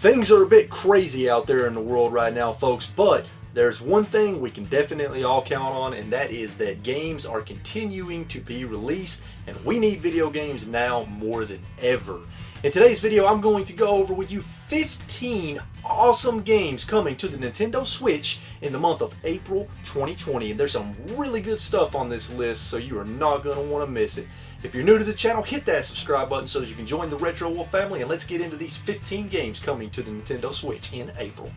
Things are a bit crazy out there in the world right now, folks, but there's one thing we can definitely all count on, and that is that games are continuing to be released, and we need video games now more than ever. In today's video, I'm going to go over with you 15 awesome games coming to the Nintendo Switch in the month of April 2020, and there's some really good stuff on this list, so you are not going to want to miss it. If you're new to the channel, hit that subscribe button so that you can join the RetroWolf family, and let's get into these 15 games coming to the Nintendo Switch in April.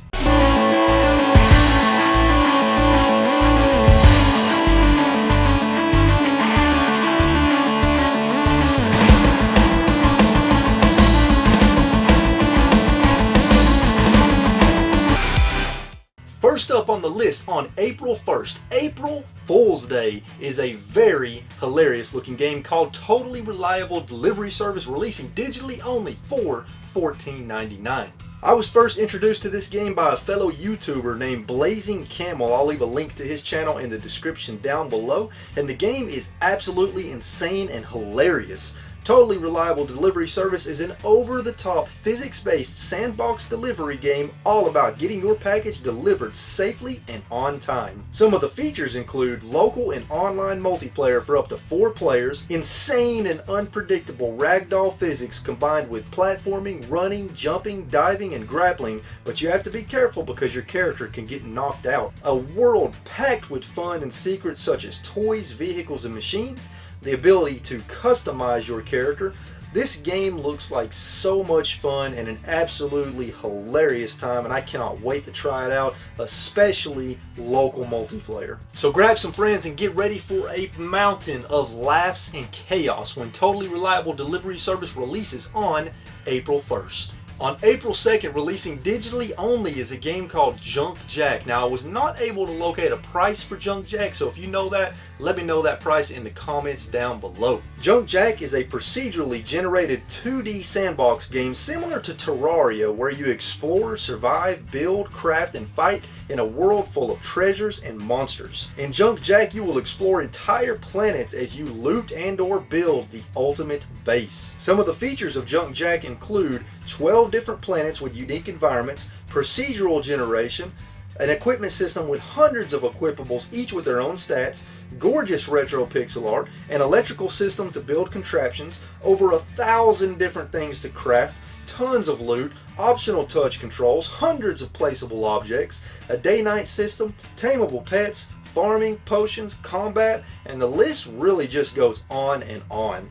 First up on the list on April 1st, April Fool's Day, is a very hilarious looking game called Totally Reliable Delivery Service, releasing digitally only for $14.99. I was first introduced to this game by a fellow YouTuber named Blazing Camel. I'll leave a link to his channel in the description down below, and the game is absolutely insane and hilarious. Totally Reliable Delivery Service is an over-the-top physics-based sandbox delivery game all about getting your package delivered safely and on time. Some of the features include local and online multiplayer for up to 4 players, insane and unpredictable ragdoll physics combined with platforming, running, jumping, diving, and grappling, but you have to be careful because your character can get knocked out. A world packed with fun and secrets such as toys, vehicles, and machines, the ability to customize your character. This game looks like so much fun and an absolutely hilarious time, and I cannot wait to try it out, especially local multiplayer. So grab some friends and get ready for a mountain of laughs and chaos when Totally Reliable Delivery Service releases on April 1st. On April 2nd, releasing digitally only, is a game called Junk Jack. Now, I was not able to locate a price for Junk Jack, so if you know that, let me know that price in the comments down below. Junk Jack is a procedurally generated 2D sandbox game similar to Terraria, where you explore, survive, build, craft, and fight in a world full of treasures and monsters. In Junk Jack, you will explore entire planets as you loot and/or build the ultimate base. Some of the features of Junk Jack include 12 different planets with unique environments, procedural generation, an equipment system with hundreds of equipables, each with their own stats, gorgeous retro pixel art, an electrical system to build contraptions, over 1,000 different things to craft, tons of loot, optional touch controls, hundreds of placeable objects, a day-night system, tameable pets, farming, potions, combat, and the list really just goes on and on.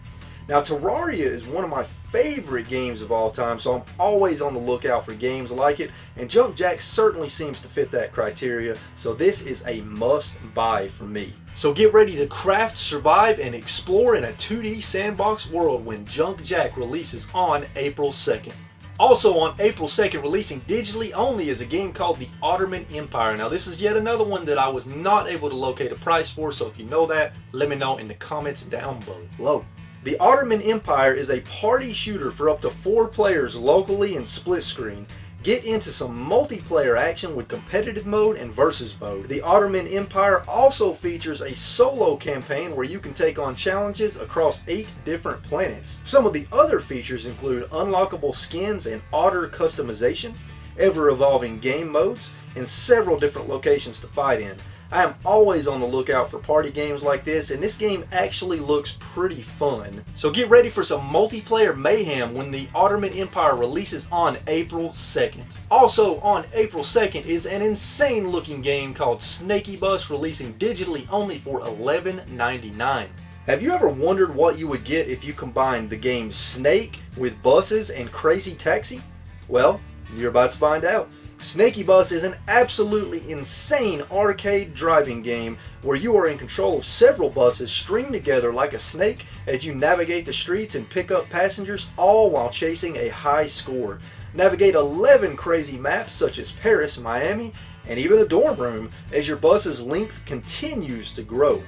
Now, Terraria is one of my favorite games of all time, so I'm always on the lookout for games like it, and Junk Jack certainly seems to fit that criteria, so this is a must-buy for me. So get ready to craft, survive, and explore in a 2D sandbox world when Junk Jack releases on April 2nd. Also on April 2nd, releasing digitally only, is a game called the Otterman Empire. Now, this is yet another one that I was not able to locate a price for, so if you know that, let me know in the comments down below. The Otterman Empire is a party shooter for up to 4 players locally and split screen. Get into some multiplayer action with competitive mode and versus mode. The Otterman Empire also features a solo campaign where you can take on challenges across 8 different planets. Some of the other features include unlockable skins and otter customization, ever-evolving game modes, and several different locations to fight in. I am always on the lookout for party games like this, and this game actually looks pretty fun. So get ready for some multiplayer mayhem when the Otterman Empire releases on April 2nd. Also on April 2nd is an insane looking game called Snakeybus, releasing digitally only for $11.99. Have you ever wondered what you would get if you combined the game Snake with buses and Crazy Taxi? Well, you're about to find out. Snakeybus is an absolutely insane arcade driving game where you are in control of several buses stringed together like a snake as you navigate the streets and pick up passengers, all while chasing a high score. Navigate 11 crazy maps such as Paris, Miami, and even a dorm room as your bus's length continues to grow.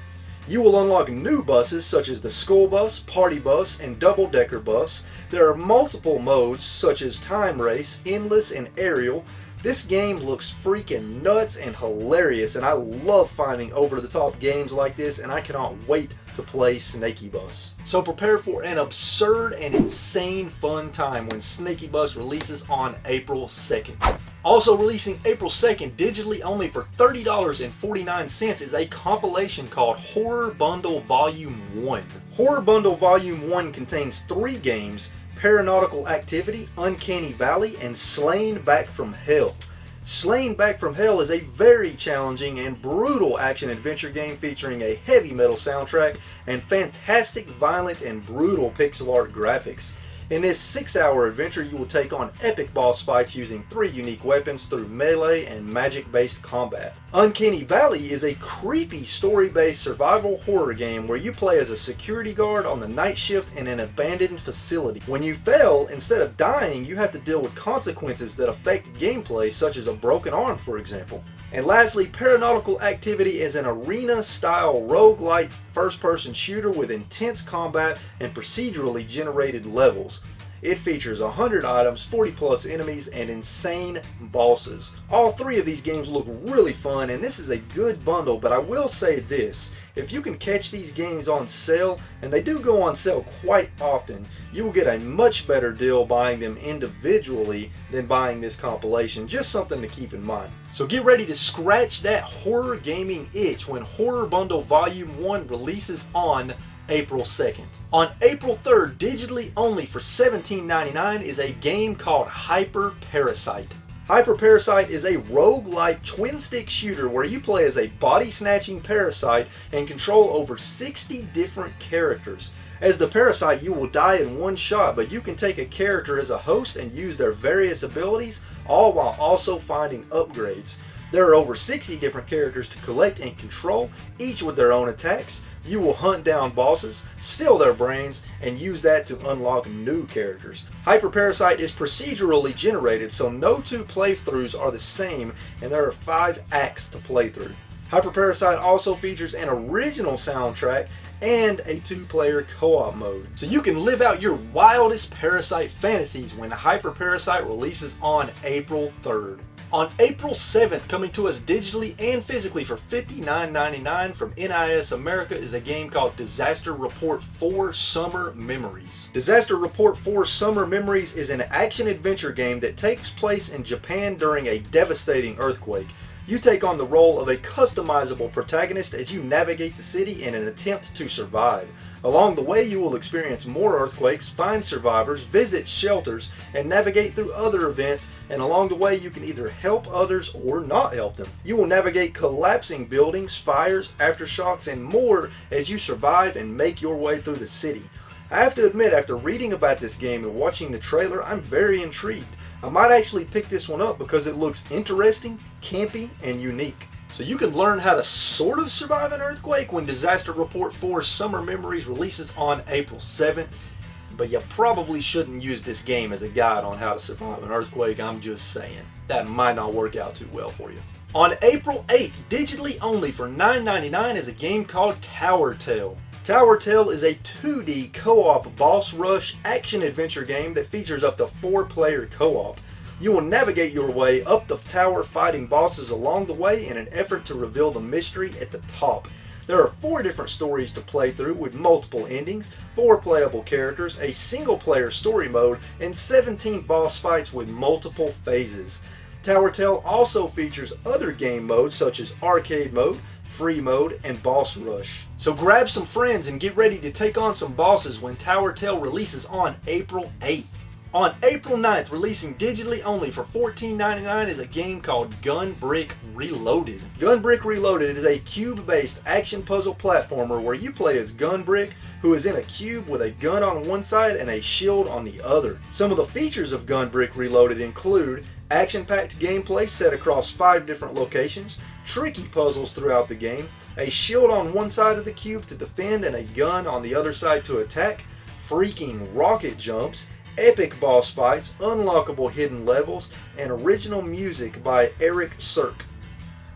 You will unlock new buses such as the School Bus, Party Bus, and Double Decker Bus. There are multiple modes such as Time Race, Endless, and Aerial. This game looks freaking nuts and hilarious, and I love finding over-the-top games like this, and I cannot wait to play Snakeybus. So prepare for an absurd and insane fun time when Snakeybus releases on April 2nd. Also releasing April 2nd digitally only for $30.49 is a compilation called Horror Bundle Volume 1. Horror Bundle Volume 1 contains 3 games: Paranautical Activity, Uncanny Valley, and Slain Back from Hell. Slain Back from Hell is a very challenging and brutal action-adventure game featuring a heavy metal soundtrack and fantastic, violent, and brutal pixel art graphics. In this 6-hour adventure, you will take on epic boss fights using 3 unique weapons through melee and magic-based combat. Uncanny Valley is a creepy story-based survival horror game where you play as a security guard on the night shift in an abandoned facility. When you fail, instead of dying, you have to deal with consequences that affect gameplay, such as a broken arm, for example. And lastly, Paranautical Activity is an arena-style roguelite first-person shooter with intense combat and procedurally generated levels. It features 100 items, 40 plus enemies, and insane bosses. All 3 of these games look really fun, and this is a good bundle, but I will say this: if you can catch these games on sale, and they do go on sale quite often, you will get a much better deal buying them individually than buying this compilation. Just something to keep in mind. So get ready to scratch that horror gaming itch when Horror Bundle Volume 1 releases on April 2nd. On April 3rd, digitally only for $17.99 is a game called HyperParasite. HyperParasite is a roguelike twin-stick shooter where you play as a body-snatching parasite and control over 60 different characters. As the parasite, you will die in one shot, but you can take a character as a host and use their various abilities, all while also finding upgrades. There are over 60 different characters to collect and control, each with their own attacks. You will hunt down bosses, steal their brains, and use that to unlock new characters. HyperParasite is procedurally generated, so no 2 playthroughs are the same, and there are 5 acts to play through. HyperParasite also features an original soundtrack and a 2-player co-op mode. So you can live out your wildest parasite fantasies when HyperParasite releases on April 3rd. On April 7th, coming to us digitally and physically for $59.99 from NIS America is a game called Disaster Report 4 Summer Memories. Disaster Report 4 Summer Memories is an action-adventure game that takes place in Japan during a devastating earthquake. You take on the role of a customizable protagonist as you navigate the city in an attempt to survive. Along the way, you will experience more earthquakes, find survivors, visit shelters, and navigate through other events, and along the way you can either help others or not help them. You will navigate collapsing buildings, fires, aftershocks, and more as you survive and make your way through the city. I have to admit, after reading about this game and watching the trailer, I'm very intrigued. I might actually pick this one up because it looks interesting, campy, and unique. So you can learn how to sort of survive an earthquake when Disaster Report 4 Summer Memories releases on April 7th. But you probably shouldn't use this game as a guide on how to survive an earthquake. I'm just saying. That might not work out too well for you. On April 8th, digitally only for $9.99 is a game called Towertale. Towertale is a 2D co-op boss rush action-adventure game that features up to 4-player co-op. You will navigate your way up the tower fighting bosses along the way in an effort to reveal the mystery at the top. There are 4 different stories to play through with multiple endings, 4 playable characters, a single-player story mode, and 17 boss fights with multiple phases. Towertale also features other game modes such as arcade mode, free mode, and boss rush. So grab some friends and get ready to take on some bosses when Towertale releases on April 8th. On April 9th, releasing digitally only for $14.99 is a game called Gunbrick Reloaded. Gunbrick Reloaded is a cube-based action puzzle platformer where you play as Gunbrick, who is in a cube with a gun on one side and a shield on the other. Some of the features of Gunbrick Reloaded include action-packed gameplay set across 5 different locations, tricky puzzles throughout the game, a shield on one side of the cube to defend and a gun on the other side to attack, freaking rocket jumps, epic boss fights, unlockable hidden levels, and original music by Eric Cirque.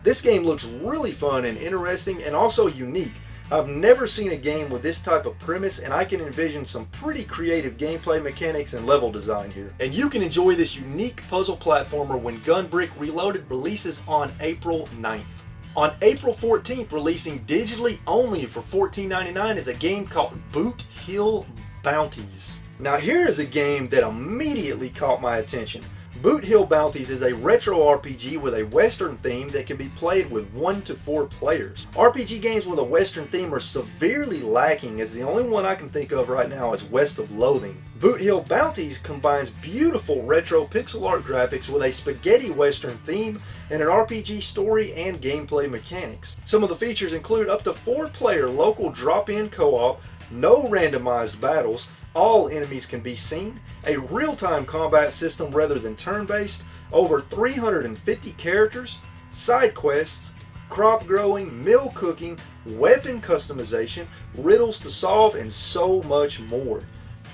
This game looks really fun and interesting and also unique. I've never seen a game with this type of premise, and I can envision some pretty creative gameplay mechanics and level design here. And you can enjoy this unique puzzle platformer when Gunbrick Reloaded releases on April 9th. On April 14th, releasing digitally only for $14.99 is a game called Boot Hill Bounties. Now here is a game that immediately caught my attention. Boot Hill Bounties is a retro RPG with a Western theme that can be played with 1 to 4 players. RPG games with a Western theme are severely lacking, as the only one I can think of right now is West of Loathing. Boot Hill Bounties combines beautiful retro pixel art graphics with a spaghetti Western theme and an RPG story and gameplay mechanics. Some of the features include up to 4-player local drop-in co-op, no randomized battles, all enemies can be seen, a real-time combat system rather than turn-based, over 350 characters, side quests, crop growing, meal cooking, weapon customization, riddles to solve, and so much more.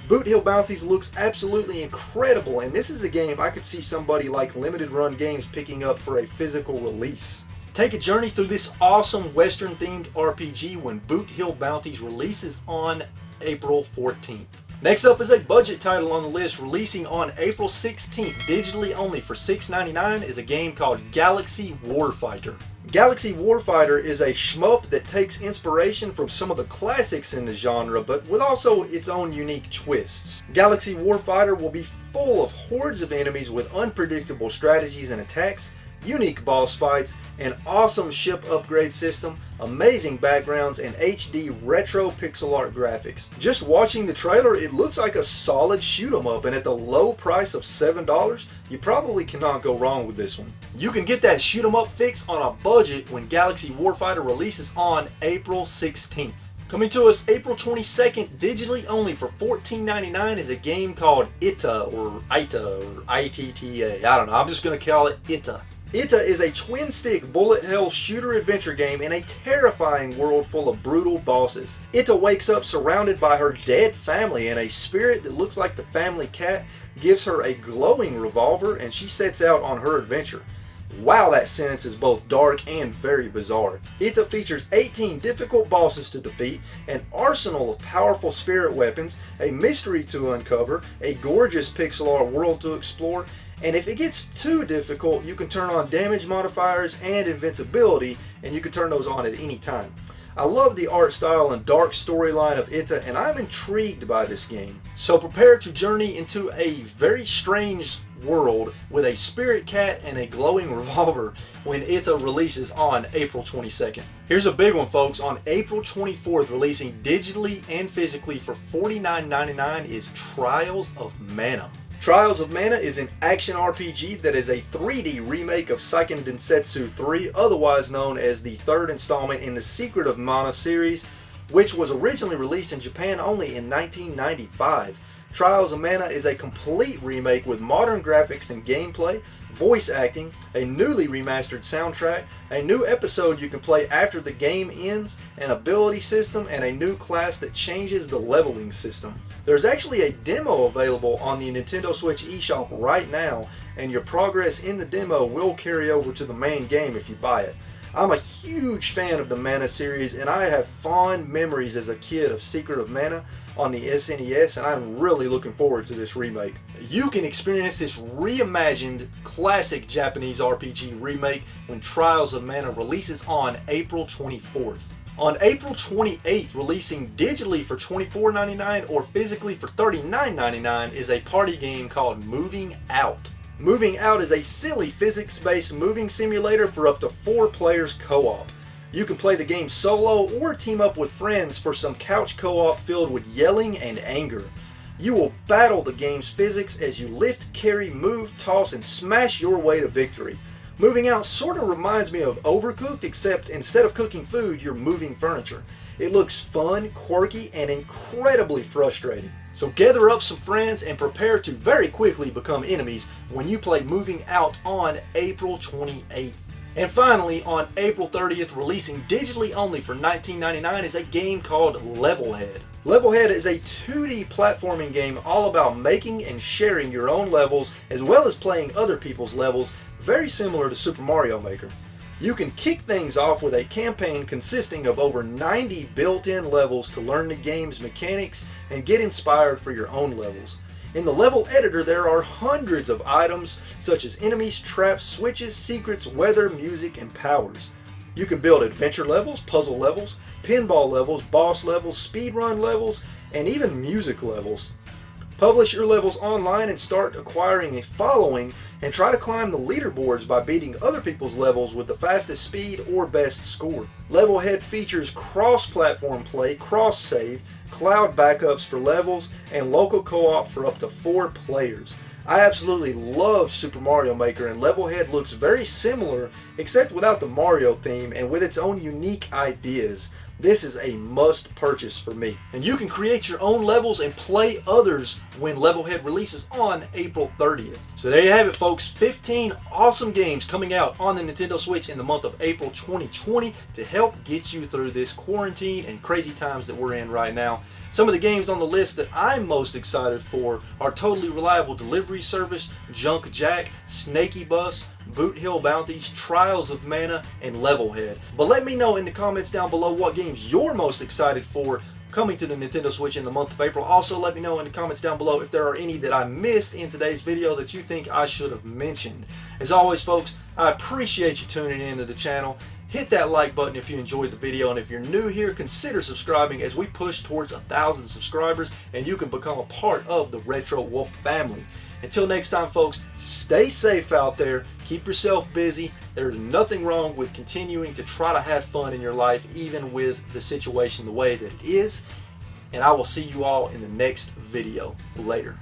Boot Hill Bounties looks absolutely incredible, and this is a game I could see somebody like Limited Run Games picking up for a physical release. Take a journey through this awesome Western themed RPG when Boot Hill Bounties releases on April 14th. Next up is a budget title on the list, releasing on April 16th, digitally only for $6.99, is a game called Galaxy Warfighter. Galaxy Warfighter is a shmup that takes inspiration from some of the classics in the genre, but with also its own unique twists. Galaxy Warfighter will be full of hordes of enemies with unpredictable strategies and attacks, unique boss fights, an awesome ship upgrade system, amazing backgrounds, and HD retro pixel art graphics. Just watching the trailer, it looks like a solid shoot 'em up, and at the low price of $7, you probably cannot go wrong with this one. You can get that shoot 'em up fix on a budget when Galaxy Warfighter releases on April 16th. Coming to us April 22nd, digitally only for $14.99, is a game called ITTA or ITTA. I don't know, I'm just going to call it ITTA. ITTA is a twin-stick bullet hell shooter adventure game in a terrifying world full of brutal bosses. ITTA wakes up surrounded by her dead family, and a spirit that looks like the family cat gives her a glowing revolver, and she sets out on her adventure. Wow, that sentence is both dark and very bizarre. ITTA features 18 difficult bosses to defeat, an arsenal of powerful spirit weapons, a mystery to uncover, a gorgeous pixel art world to explore, and if it gets too difficult, you can turn on damage modifiers and invincibility, and you can turn those on at any time. I love the art style and dark storyline of ITTA, and I'm intrigued by this game. So prepare to journey into a very strange world with a spirit cat and a glowing revolver when ITTA releases on April 22nd. Here's a big one, folks. On April 24th, releasing digitally and physically for $49.99 is Trials of Mana. Trials of Mana is an action RPG that is a 3D remake of Seiken Densetsu 3, otherwise known as the third installment in the Secret of Mana series, which was originally released in Japan only in 1995. Trials of Mana is a complete remake with modern graphics and gameplay, voice acting, a newly remastered soundtrack, a new episode you can play after the game ends, an ability system, and a new class that changes the leveling system. There's actually a demo available on the Nintendo Switch eShop right now, and your progress in the demo will carry over to the main game if you buy it. I'm a huge fan of the Mana series, and I have fond memories as a kid of Secret of Mana on the SNES, and I'm really looking forward to this remake. You can experience this reimagined classic Japanese RPG remake when Trials of Mana releases on April 24th. On April 28th, releasing digitally for $24.99 or physically for $39.99, is a party game called Moving Out. Moving Out is a silly physics-based moving simulator for up to 4 players co-op. You can play the game solo or team up with friends for some couch co-op filled with yelling and anger. You will battle the game's physics as you lift, carry, move, toss, and smash your way to victory. Moving Out sort of reminds me of Overcooked, except instead of cooking food, you're moving furniture. It looks fun, quirky, and incredibly frustrating. So gather up some friends and prepare to very quickly become enemies when you play Moving Out on April 28th. And finally, on April 30th, releasing digitally only for $19.99, is a game called Levelhead. Levelhead is a 2D platforming game all about making and sharing your own levels as well as playing other people's levels, very similar to Super Mario Maker. You can kick things off with a campaign consisting of over 90 built-in levels to learn the game's mechanics and get inspired for your own levels. In the level editor, there are hundreds of items such as enemies, traps, switches, secrets, weather, music, and powers. You can build adventure levels, puzzle levels, pinball levels, boss levels, speedrun levels, and even music levels. Publish your levels online and start acquiring a following, and try to climb the leaderboards by beating other people's levels with the fastest speed or best score. Levelhead features cross-platform play, cross-save, cloud backups for levels, and local co-op for up to 4 players. I absolutely love Super Mario Maker, and Levelhead looks very similar except without the Mario theme and with its own unique ideas. This is a must purchase for me. And you can create your own levels and play others when Levelhead releases on April 30th. So there you have it, folks. 15 awesome games coming out on the Nintendo Switch in the month of April 2020 to help get you through this quarantine and crazy times that we're in right now. Some of the games on the list that I'm most excited for are Totally Reliable Delivery Service, Junk Jack, Snakeybus, Boot Hill Bounties, Trials of Mana, and Levelhead. But let me know in the comments down below what games you're most excited for coming to the Nintendo Switch in the month of April. Also, let me know in the comments down below if there are any that I missed in today's video that you think I should have mentioned. As always, folks, I appreciate you tuning into the channel. Hit that like button if you enjoyed the video, and if you're new here, consider subscribing as we push towards 1,000 subscribers and you can become a part of the RetroWolf family. Until next time, folks, stay safe out there, keep yourself busy. There's nothing wrong with continuing to try to have fun in your life, even with the situation the way that it is. And I will see you all in the next video. Later.